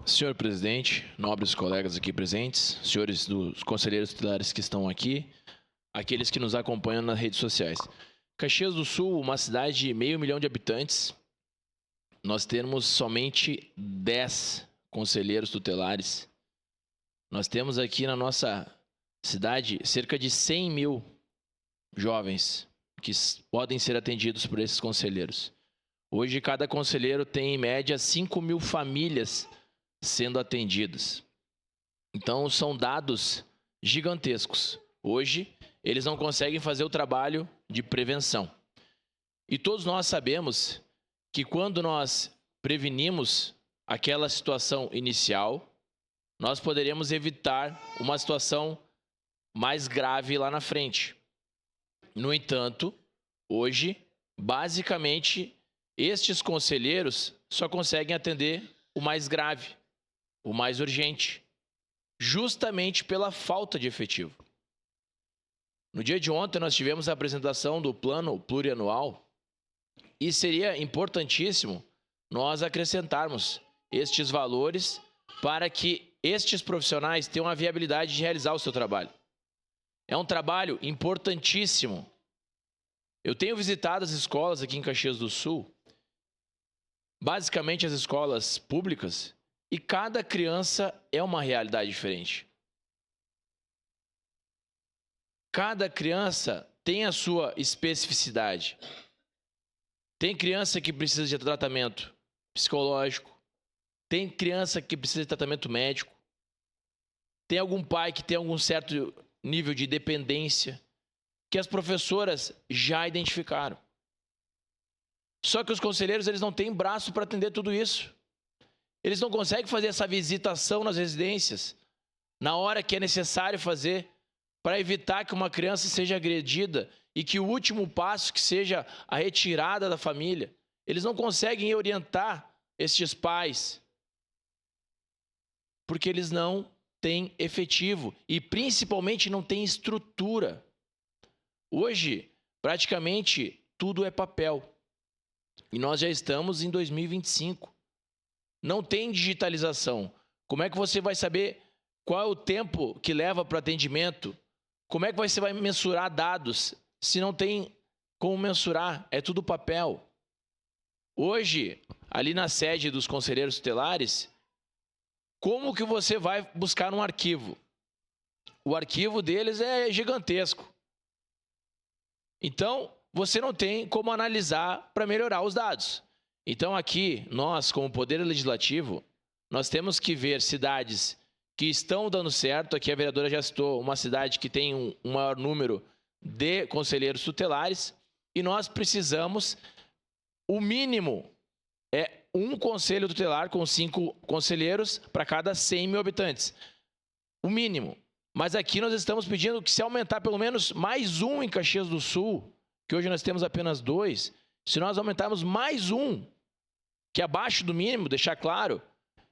Senhor presidente, nobres colegas aqui presentes, senhores dos conselheiros tutelares que estão aqui, aqueles que nos acompanham nas redes sociais. Caxias do Sul, uma cidade de 500 mil de habitantes, nós temos somente 10 conselheiros tutelares. Nós temos aqui na nossa cidade cerca de 100 mil jovens que podem ser atendidos por esses conselheiros. Hoje, cada conselheiro tem, em média, 5 mil famílias sendo atendidas. Então, são dados gigantescos. Hoje, eles não conseguem fazer o trabalho de prevenção. E todos nós sabemos que quando nós prevenimos aquela situação inicial, nós poderemos evitar uma situação mais grave lá na frente. No entanto, hoje, basicamente, estes conselheiros só conseguem atender o mais grave, o mais urgente, justamente pela falta de efetivo. No dia de ontem, nós tivemos a apresentação do plano plurianual e seria importantíssimo nós acrescentarmos estes valores para que estes profissionais tenham a viabilidade de realizar o seu trabalho. É um trabalho importantíssimo. Eu tenho visitado as escolas aqui em Caxias do Sul, basicamente as escolas públicas, e cada criança é uma realidade diferente. Cada criança tem a sua especificidade. Tem criança que precisa de tratamento psicológico, tem criança que precisa de tratamento médico, tem algum pai que tem algum certo nível de dependência, que as professoras já identificaram. Só que os conselheiros, eles não têm braço para atender tudo isso. Eles não conseguem fazer essa visitação nas residências na hora que é necessário fazer para evitar que uma criança seja agredida e que o último passo que seja a retirada da família. Eles não conseguem orientar estes pais porque eles não têm efetivo e principalmente não têm estrutura. Hoje, praticamente tudo é papel. E nós já estamos em 2025. Não tem digitalização. Como é que você vai saber qual é o tempo que leva para o atendimento? Como é que você vai mensurar dados se não tem como mensurar? É tudo papel. Hoje, ali na sede dos conselheiros tutelares, como que você vai buscar um arquivo? O arquivo deles é gigantesco. Então, você não tem como analisar para melhorar os dados. Então, aqui, nós, como Poder Legislativo, nós temos que ver cidades que estão dando certo. Aqui a vereadora já citou uma cidade que tem um maior número de conselheiros tutelares e nós precisamos, o mínimo é um conselho tutelar com 5 conselheiros para cada 100 mil habitantes. O mínimo. Mas aqui nós estamos pedindo que se aumentar pelo menos mais um em Caxias do Sul, que hoje nós temos apenas 2, se nós aumentarmos mais um, que é abaixo do mínimo, deixar claro,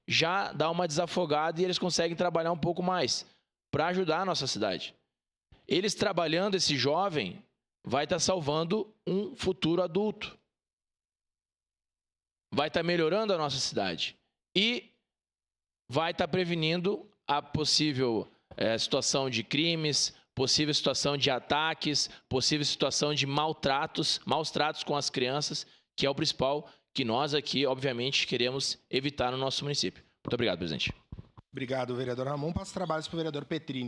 já dá uma desafogada e eles conseguem trabalhar um pouco mais para ajudar a nossa cidade. Eles trabalhando, esse jovem vai estar salvando um futuro adulto. Vai estar melhorando a nossa cidade e vai estar prevenindo a possível situação de crimes, possível situação de ataques, possível situação de maus tratos com as crianças, que é o principal que nós aqui, obviamente, queremos evitar no nosso município. Muito obrigado, presidente. Obrigado, vereador Ramon. Passo trabalhos para o vereador Petrini.